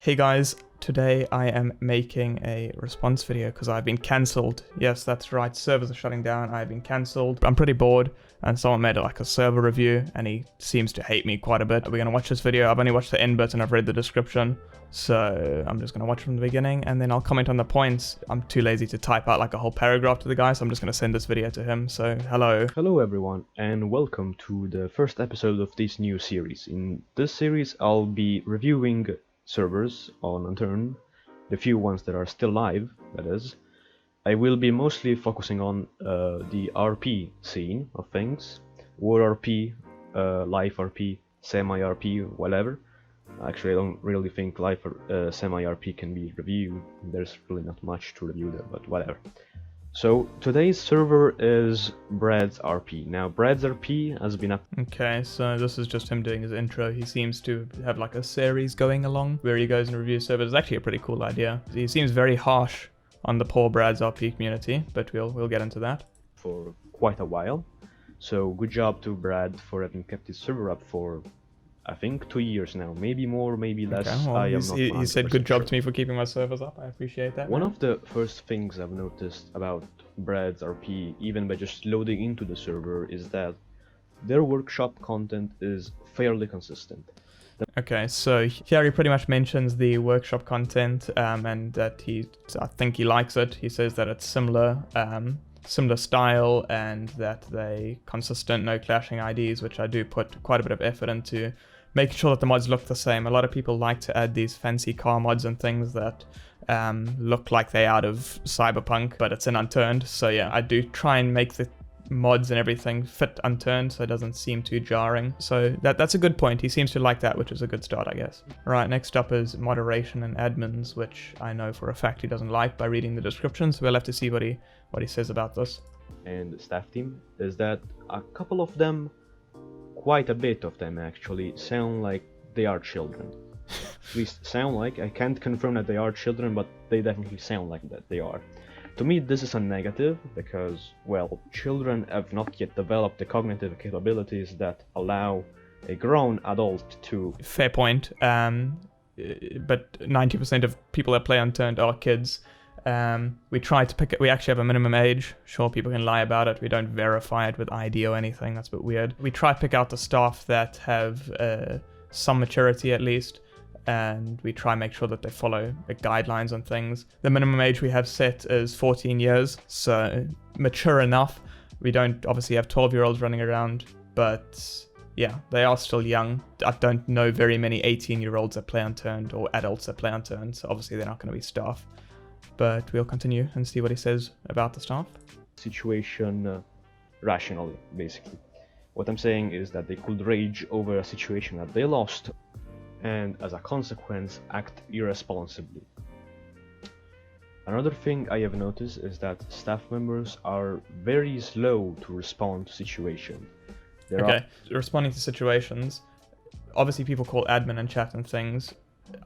Hey guys, today I am making a response video because I've been cancelled. Yes, that's right, servers are shutting down, I've been cancelled. I'm pretty bored and someone made like a server review and he seems to hate me quite a bit. We're gonna watch this video. I've only watched the end bit and I've read the description. So I'm just gonna watch from the beginning and then I'll comment on the points. I'm too lazy to type out like a whole paragraph to the guy, so I'm just gonna send this video to him. So hello. Hello everyone and welcome to the first episode of this new series. In this series I'll be reviewing servers on Unturned, the few ones that are still live, that is. I will be mostly focusing on the RP scene of things, War RP, Life RP, Semi-RP, whatever. Actually I don't really think Life or Semi-RP can be reviewed, there's really not much to review there, but whatever. So today's server is Brad's RP. Now Brad's RP has been up. Okay, so this is just him doing his intro. He seems to have like a series going along where he goes and reviews servers. It's actually a pretty cool idea. He seems very harsh on the poor Brad's RP community, but we'll get into that. For quite a while. So good job to Brad for having kept his server up for I think 2 years now, maybe more, maybe less. Okay, well, he said good job to me for keeping my servers up. I appreciate that. One of the first things I've noticed about Brad's RP, even by just loading into the server, is that their workshop content is fairly consistent. Okay, so here he pretty much mentions the workshop content and that I think he likes it. He says that it's similar style and that they consistent, no clashing IDs, which I do put quite a bit of effort into making sure that the mods look the same. A lot of people like to add these fancy car mods and things that look like they're out of Cyberpunk, but it's in Unturned. So yeah, I do try and make the mods and everything fit Unturned so it doesn't seem too jarring. So that's a good point. He seems to like that, which is a good start, I guess. Right, next up is moderation and admins, which I know for a fact he doesn't like by reading the description, so we'll have to see what he says about this. And the staff team is that a couple of them, quite a bit of them actually, sound like they are children. At least sound like. I can't confirm that they are children, but they definitely sound like that they are. To me, this is a negative because, well, children have not yet developed the cognitive capabilities that allow a grown adult to... Fair point, but 90% of people that play Unturned are kids. We try to pick it. We actually have a minimum age. Sure, people can lie about it. We don't verify it with ID or anything. That's a bit weird. We try to pick out the staff that have some maturity at least, and we try and make sure that they follow the guidelines on things. The minimum age we have set is 14 years, so mature enough. We don't obviously have 12-year-olds running around, but yeah, they are still young. I don't know very many 18-year-olds that play Unturned or adults that play Unturned, so obviously they're not going to be staff. But we'll continue and see what he says about the staff. Situation rationally, basically. What I'm saying is that they could rage over a situation that they lost and as a consequence act irresponsibly. Another thing I have noticed is that staff members are very slow to respond to situations. Responding to situations, obviously people call admin and chat and things.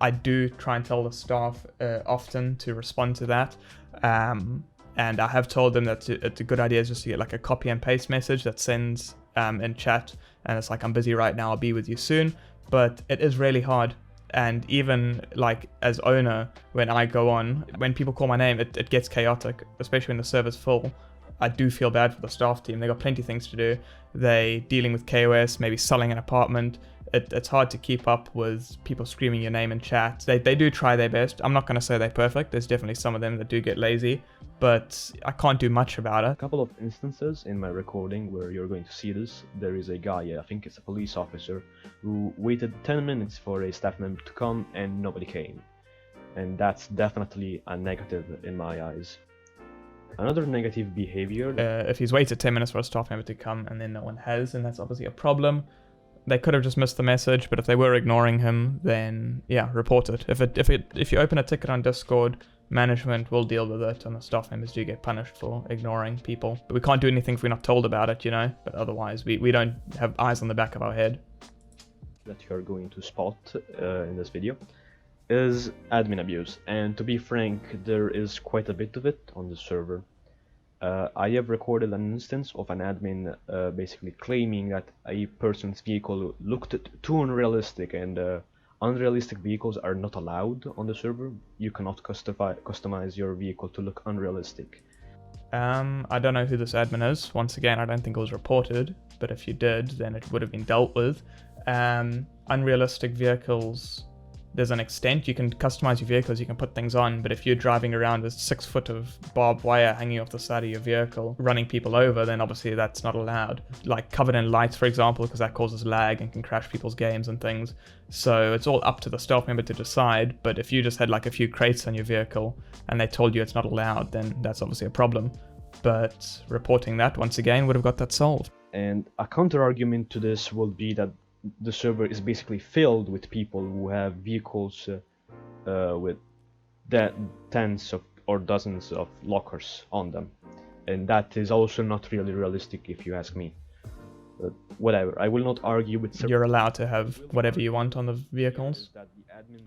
I do try and tell the staff often to respond to that, and I have told them that it's a good idea just to get like a copy and paste message that sends in chat, and it's like, I'm busy right now, I'll be with you soon. But it is really hard, and even like as owner, when I go on, when people call my name, it gets chaotic, especially when the server's full. I do feel bad for the staff team. They got plenty of things to do. They dealing with KOS, maybe selling an apartment. It's hard to keep up with people screaming your name in chat. They do try their best. I'm not going to say they're perfect. There's definitely some of them that do get lazy, but I can't do much about it. A couple of instances in my recording where you're going to see this. There is a guy, I think it's a police officer, who waited 10 minutes for a staff member to come and nobody came. And that's definitely a negative in my eyes. Another negative behavior... if he's waited 10 minutes for a staff member to come and then no one has, then that's obviously a problem. They could have just missed the message, but if they were ignoring him, then yeah, report it. If you open a ticket on Discord, management will deal with it, and the staff members do get punished for ignoring people. But we can't do anything if we're not told about it, you know. But otherwise, we don't have eyes on the back of our head. That you are going to spot in this video is admin abuse, and to be frank, there is quite a bit of it on the server. I have recorded an instance of an admin basically claiming that a person's vehicle looked too unrealistic and unrealistic vehicles are not allowed on the server. You cannot customize your vehicle to look unrealistic. I don't know who this admin is. Once again, I don't think it was reported, but if you did, then it would have been dealt with. Unrealistic vehicles, there's an extent you can customize your vehicles, you can put things on, but if you're driving around with 6 foot of barbed wire hanging off the side of your vehicle, running people over, then obviously that's not allowed. Like covered in lights, for example, because that causes lag and can crash people's games and things. So it's all up to the staff member to decide, but if you just had like a few crates on your vehicle and they told you it's not allowed, then that's obviously a problem. But reporting that, once again, would have got that solved. And a counter argument to this will be that the server is basically filled with people who have vehicles with tens of or dozens of lockers on them, and that is also not really realistic if you ask me. But whatever, I will not argue with server. You're allowed to have whatever you want on the vehicles,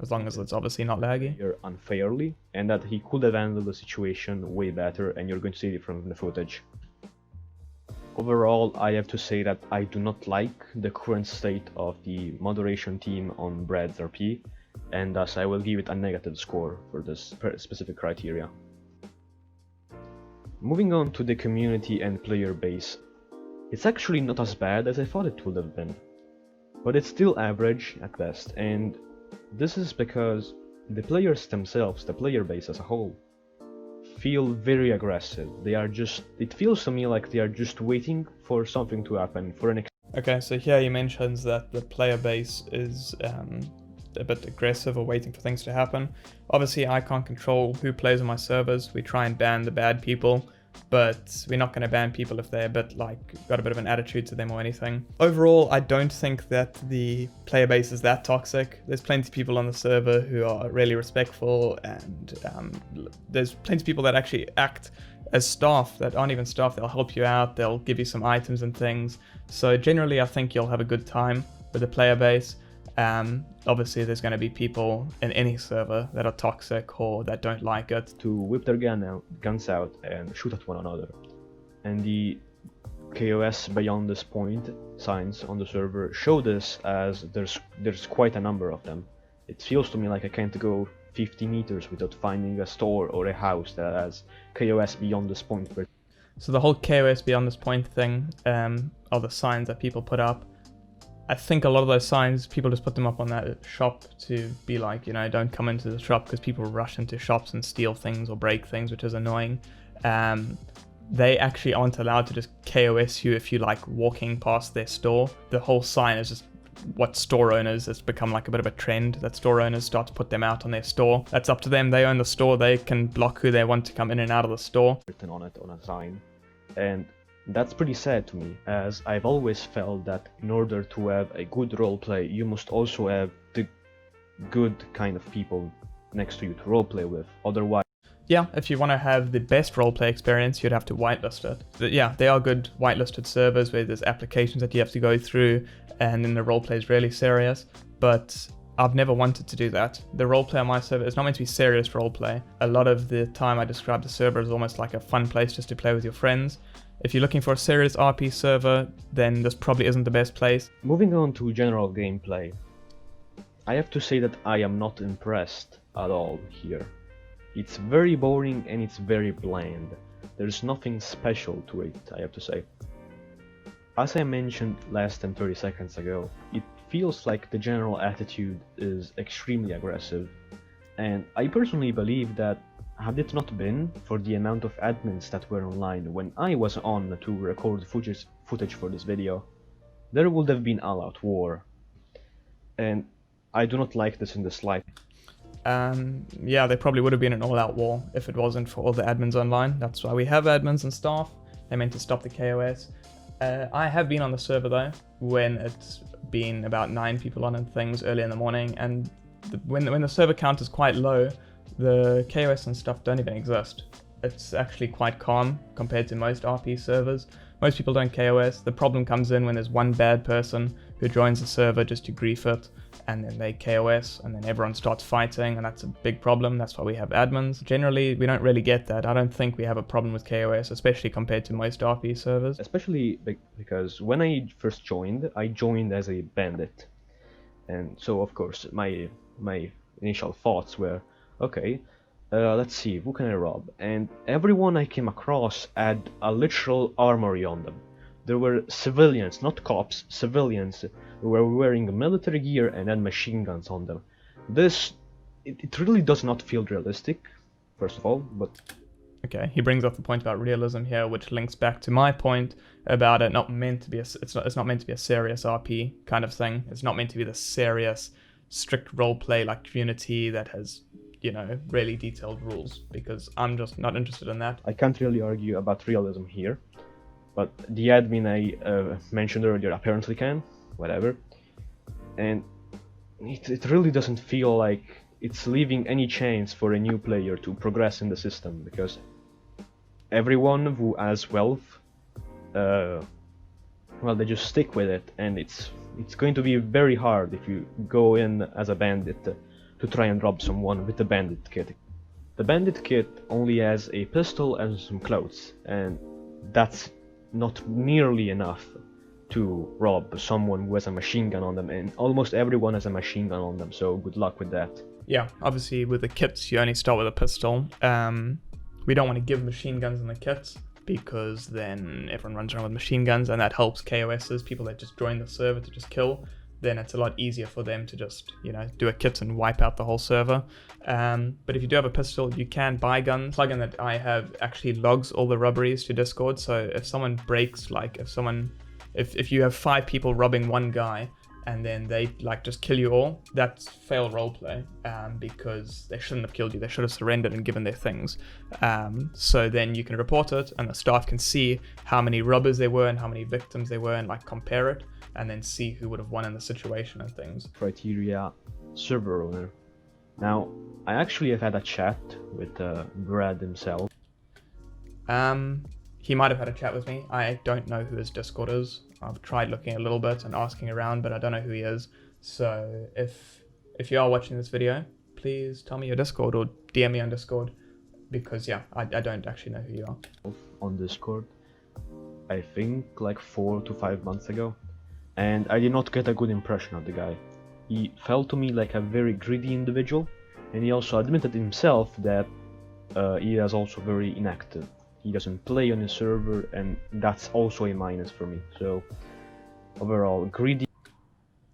as long as it's obviously not laggy. Unfairly, and that he could have handled the situation way better, and you're going to see it from the footage. Overall, I have to say that I do not like the current state of the moderation team on Brad's RP, and thus I will give it a negative score for this specific criteria. Moving on to the community and player base, it's actually not as bad as I thought it would have been, but it's still average at best, and this is because the players themselves, the player base as a whole, feel very aggressive. It feels to me like they are just waiting for something to happen, for an Okay, so here he mentions that the player base is a bit aggressive or waiting for things to happen. Obviously, I can't control who plays on my servers. We try and ban the bad people, but we're not going to ban people if they're a bit got a bit of an attitude to them or anything. Overall, I don't think that the player base is that toxic. There's plenty of people on the server who are really respectful, and there's plenty of people that actually act as staff that aren't even staff. They'll help you out, they'll give you some items and things. So generally, I think you'll have a good time with the player base. Obviously, there's going to be people in any server that are toxic or that don't like it. To whip their guns out and shoot at one another. And the KOS beyond this point signs on the server show this, as there's quite a number of them. It feels to me like I can't go 50 meters without finding a store or a house that has KOS beyond this point. So the whole KOS beyond this point thing are the signs that people put up. I think a lot of those signs, people just put them up on that shop to be like, don't come into the shop, because people rush into shops and steal things or break things, which is annoying. They actually aren't allowed to just KOS you if you like walking past their store. The whole sign is just what store owners, it's become like a bit of a trend that store owners start to put them out on their store. That's up to them. They own the store. They can block who they want to come in and out of the store. Written on it on a sign. And that's pretty sad to me, as I've always felt that in order to have a good roleplay, you must also have the good kind of people next to you to roleplay with. Otherwise, yeah, if you want to have the best roleplay experience, you'd have to whitelist it. But yeah, they are good whitelisted servers where there's applications that you have to go through, and then the roleplay is really serious. But I've never wanted to do that. The roleplay on my server is not meant to be serious roleplay. A lot of the time I describe the server as almost like a fun place just to play with your friends. If you're looking for a serious RP server, then this probably isn't the best place. Moving on to general gameplay, I have to say that I am not impressed at all here. It's very boring and it's very bland. There's nothing special to it, I have to say. As I mentioned less than 30 seconds ago, it feels like the general attitude is extremely aggressive, and I personally believe that had it not been for the amount of admins that were online when I was on to record footage for this video, there would have been all-out war. And I do not like this in the slightest. Yeah, there probably would have been an all-out war if it wasn't for all the admins online. That's why we have admins and staff. They're meant to stop the KOS. I have been on the server though, when it's been about 9 people on and things early in the morning, and when the server count is quite low, the KOS and stuff don't even exist. It's actually quite calm compared to most RP servers. Most people don't KOS. The problem comes in when there's one bad person who joins the server just to grief it, and then they KOS, and then everyone starts fighting, and that's a big problem. That's why we have admins. Generally, we don't really get that. I don't think we have a problem with KOS, especially compared to most RP servers. Especially because when I first joined, I joined as a bandit. And so of course my initial thoughts were, okay, let's see, who can I rob? And everyone I came across had a literal armory on them. There were civilians, not cops, civilians who were wearing military gear and had machine guns on them. It really does not feel realistic, first of all, but... Okay, he brings up the point about realism here, which links back to my point about it not meant to be it's not meant to be a serious RP kind of thing. It's not meant to be the serious, strict roleplay like Unity that has, you know, really detailed rules, because I'm just not interested in that. I can't really argue about realism here, but the admin I mentioned earlier apparently can, whatever. And it really doesn't feel like it's leaving any chance for a new player to progress in the system, because everyone who has wealth, well, they just stick with it, and it's going to be very hard if you go in as a bandit to try and rob someone with the bandit kit. The bandit kit only has a pistol and some clothes, and that's not nearly enough to rob someone who has a machine gun on them, and almost everyone has a machine gun on them, so good luck with that. Yeah, obviously with the kits you only start with a pistol. We don't want to give machine guns in the kits, because then everyone runs around with machine guns, and that helps KOSs, people that just join the server to just kill. Then it's a lot easier for them to just, you know, do a kit and wipe out the whole server. But if you do have a pistol, you can buy guns. Plugin that I have actually logs all the robberies to Discord, so if someone breaks, like if you have 5 people robbing one guy, and then they like just kill you all, that's fail roleplay, because they shouldn't have killed you. They should have surrendered and given their things. So then you can report it, and the staff can see how many robbers there were and how many victims there were, and like compare it, and then see who would have won in the situation and things. Criteria server owner. Now, I actually have had a chat with Brad himself. He might have had a chat with me. I don't know who his Discord is. I've tried looking a little bit and asking around, but I don't know who he is. So if you are watching this video, please tell me your Discord or DM me on Discord, because yeah, I don't actually know who you are. On Discord, I think like 4 to 5 months ago, and I did not get a good impression of the guy. He felt to me like a very greedy individual, and he also admitted himself that he is also very inactive. He doesn't play on his server, and that's also a minus for me. So overall, greedy.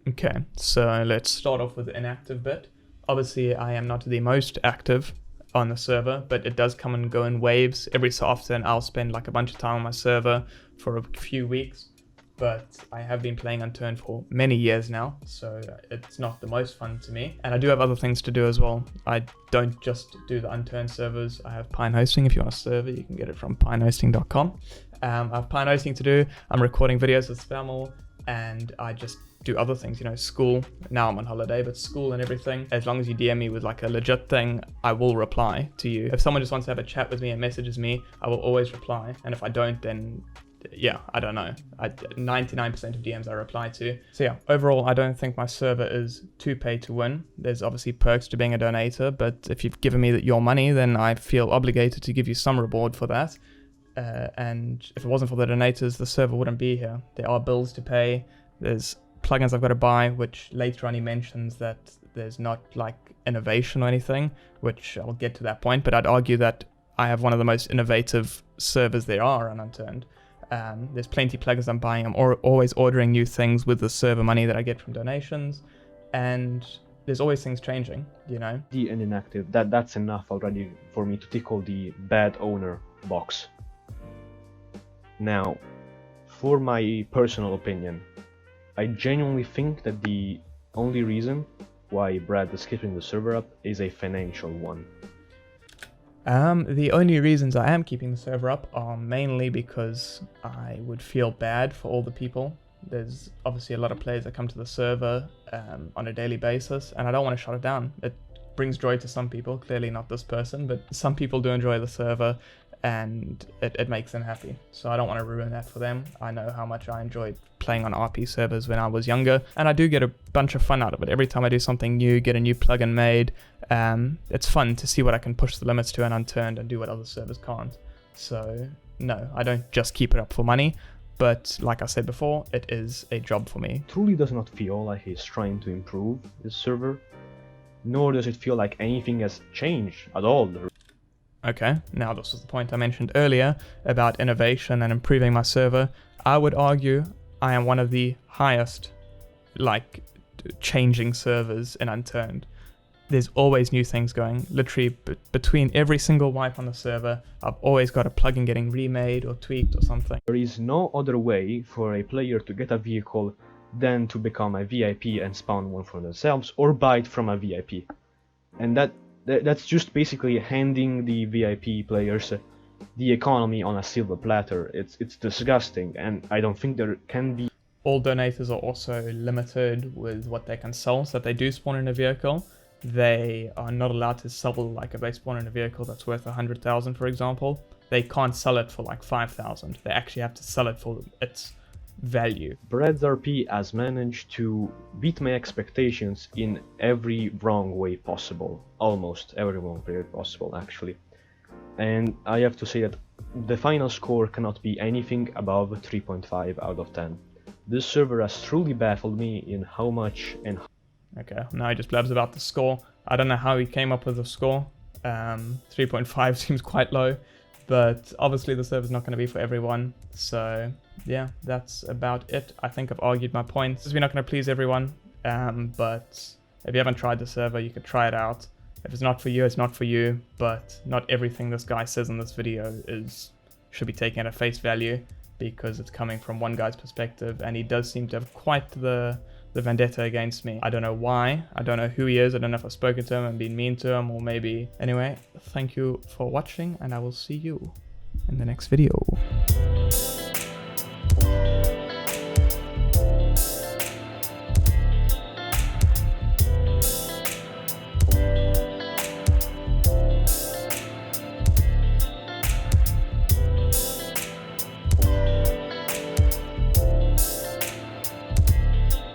Okay, so let's start off with the inactive bit. Obviously, I am not the most active on the server, but it does come and go in waves. Every so often, I'll spend like a bunch of time on my server for a few weeks, but I have been playing Unturned for many years now, so it's not the most fun to me. And I do have other things to do as well. I don't just do the Unturned servers. I have Pine Hosting. If you want a server, you can get it from pinehosting.com. I have Pine Hosting to do. I'm recording videos with Spammel, and I just do other things, you know, school. Now I'm on holiday, but school and everything. As long as you DM me with like a legit thing, I will reply to you. If someone just wants to have a chat with me and messages me, I will always reply. And if I don't, then yeah, I don't know. 99% of DMs I reply to. So yeah, overall, I don't think my server is too pay to win. There's obviously perks to being a donator, but if you've given me your money, then I feel obligated to give you some reward for that. And if it wasn't for the donators, the server wouldn't be here. There are bills to pay. There's plugins I've got to buy, which later on he mentions that there's not like innovation or anything, which I'll get to that point, but I'd argue that I have one of the most innovative servers there are on Unturned. There's plenty of plugins I'm buying. I'm always ordering new things with the server money that I get from donations, and there's always things changing, you know. The and inactive, that's enough already for me to tickle the bad owner box. Now, for my personal opinion, I genuinely think that the only reason why Brad is keeping the server up is a financial one. The only reasons I am keeping the server up are mainly because I would feel bad for all the people. There's obviously a lot of players that come to the server on a daily basis, and I don't want to shut it down. It brings joy to some people, clearly not this person, but some people do enjoy the server, and it makes them happy. So I don't want to ruin that for them. I know how much I enjoyed playing on RP servers when I was younger, and I do get a bunch of fun out of it. Every time I do something new, get a new plugin made, it's fun to see what I can push the limits to and Unturned and do what other servers can't. So no, I don't just keep it up for money. But like I said before, it is a job for me. Truly does not feel like he's trying to improve his server, nor does it feel like anything has changed at all. Okay, now this was the point I mentioned earlier about innovation and improving my server. I would argue I am one of the highest, changing servers in Unturned. There's always new things going. Literally, between every single wipe on the server, I've always got a plugin getting remade or tweaked or something. There is no other way for a player to get a vehicle than to become a VIP and spawn one for themselves, or buy it from a VIP. And that's just basically handing the VIP players the economy on a silver platter. It's disgusting, and I don't think there can be. All donators are also limited with what they can sell, so that they do spawn in a vehicle. They are not allowed to sell, like if they spawn in a vehicle that's worth 100,000, for example, they can't sell it for like 5,000. They actually have to sell it for its value. Brad's RP has managed to beat my expectations in every wrong way possible. Almost every wrong way possible, actually. And I have to say that the final score cannot be anything above 3.5 out of 10. This server has truly baffled me in how much and Okay, now he just blabs about the score. I don't know how he came up with the score. 3.5 seems quite low, but obviously the server's not going to be for everyone. So yeah, that's about it. I think I've argued my points. We're not going to please everyone, but if you haven't tried the server, you could try it out. If it's not for you, it's not for you, but not everything this guy says in this video should be taken at face value, because it's coming from one guy's perspective, and he does seem to have quite the vendetta against me. I don't know why, I don't know who he is, I don't know if I've spoken to him and been mean to him, or maybe... Anyway, thank you for watching, and I will see you in the next video.